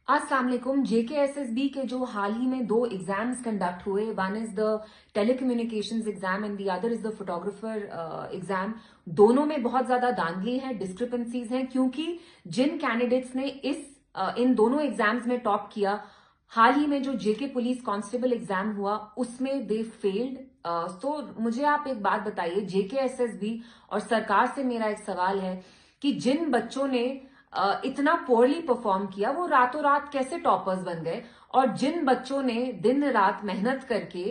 अस्सलाम वालेकुम। जेकेएसएसबी के जो हाल ही में 2 एग्जाम्स कंडक्ट हुए, one is the telecommunications exam and the other is the photographer exam. दोनों में बहुत ज्यादा धांधली है, डिस्क्रिपेंसीज हैं, क्योंकि जिन कैंडिडेट्स ने इन दोनों एग्जाम्स में टॉप किया, हाल ही में जो जेके पुलिस कांस्टेबल एग्जाम हुआ उसमें दे फेल्ड। तो मुझे आप एक बात बताइए, जेकेएसएसबी और सरकार से मेरा एक सवाल है कि जिन बच्चों ने इतना पोरली परफॉर्म किया वो रातों रात कैसे टॉपर्स बन गए, और जिन बच्चों ने दिन रात मेहनत करके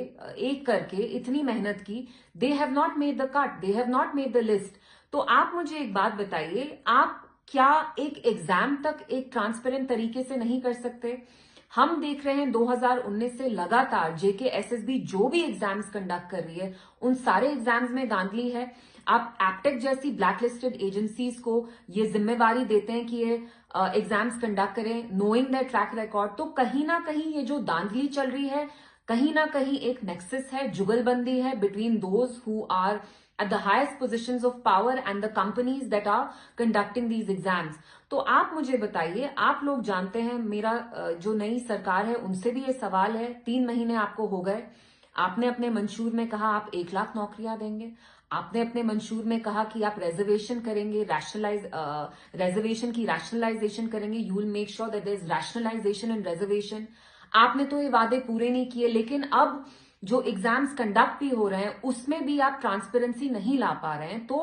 एक करके इतनी मेहनत की, they have not made the cut, they have not made the list. तो आप मुझे एक बात बताइए, आप क्या एक एग्जाम तक एक ट्रांसपेरेंट तरीके से नहीं कर सकते? हम देख रहे हैं 2019 से लगातार जेकेएसएसबी जो भी एग्जाम्स कंडक्ट कर रही है उन सारे एग्जाम्स में धांधली है। आप एप्टेक जैसी ब्लैकलिस्टेड एजेंसीज को ये जिम्मेवारी देते हैं कि ये एग्जाम्स कंडक्ट करें, नोइंग दैट ट्रैक रिकॉर्ड। तो कहीं ना कहीं ये जो धांधली चल रही है, कहीं ना कहीं एक नेक्सस है, जुगलबंदी है between those who are at the highest positions of power and the companies that are conducting these exams। तो आप मुझे बताइए, आप लोग जानते हैं, मेरा जो नई सरकार है उनसे भी ये सवाल है, 3 महीने आपको हो गए, आपने अपने मंशूर में कहा आप 1 लाख नौकरियां देंगे, आपने अपने मंशूर में कहा कि आप रिजर्वेशन करेंगे, रिजर्वेशन की रैशनलाइजेशन करेंगे, you will make sure that there is rationalisation in reservation. आपने तो ये वादे पूरे नहीं किए, लेकिन अब जो एग्जाम्स कंडक्ट भी हो रहे हैं उसमें भी आप ट्रांसपेरेंसी नहीं ला पा रहे हैं। तो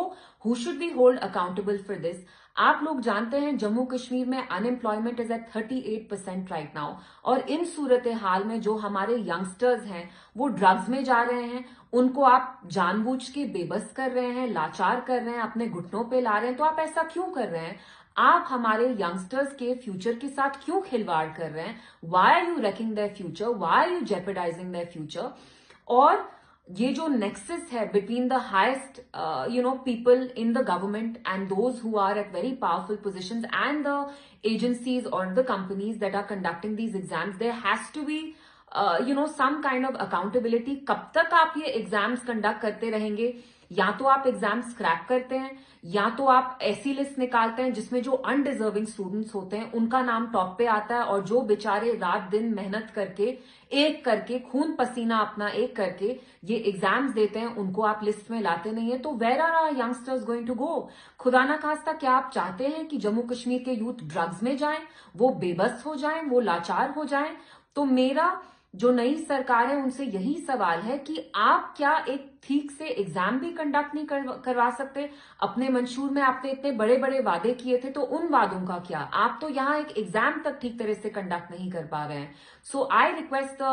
who should be hold accountable for this? आप लोग जानते हैं जम्मू कश्मीर में unemployment is at 38% right now, और इन सूरत हाल में जो हमारे यंगस्टर्स हैं वो ड्रग्स में जा रहे हैं, उनको आप जानबूझ के बेबस कर रहे हैं, लाचार कर रहे हैं, अपने घुटनों पे ला रहे हैं। तो आप ऐसा क्यों कर रहे हैं? आप हमारे यंगस्टर्स के फ्यूचर के साथ क्यों खिलवाड़ कर रहे हैं? Why are you wrecking their future? Why are you jeopardising their future? और ये जो नेक्सस है between the highest people in the government and those who are at very powerful positions and the agencies और the companies that are conducting these exams, there has to be some kind of accountability. कब तक आप ये exams conduct करते रहेंगे? या तो आप एग्जाम स्क्रैप करते हैं, या तो आप ऐसी लिस्ट निकालते हैं जिसमें जो अनडिजर्विंग स्टूडेंट्स होते हैं उनका नाम टॉप पे आता है, और जो बेचारे रात दिन मेहनत करके एक करके खून पसीना अपना एक करके ये एग्जाम्स देते हैं उनको आप लिस्ट में लाते नहीं है। तो where are our youngsters going to go? खुदा ना खास्ता, क्या आप चाहते हैं कि जम्मू कश्मीर के यूथ ड्रग्स में जाएं, वो बेबस हो जाएं, वो लाचार हो जाएं? तो मेरा जो नई सरकार है उनसे यही सवाल है कि आप क्या एक ठीक से एग्जाम भी कंडक्ट नहीं करवा सकते? अपने मंशूर में आपने इतने बड़े बड़े वादे किए थे, तो उन वादों का क्या? आप तो यहाँ एक एग्जाम तक ठीक तरह से कंडक्ट नहीं कर पा रहे हैं। So I request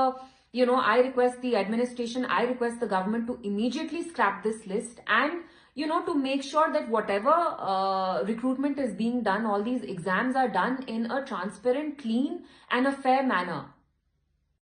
I request the administration, I request the government to immediately scrap this list and to make sure that whatever recruitment is being done, all these exams are done in a transparent, clean and a fair manner.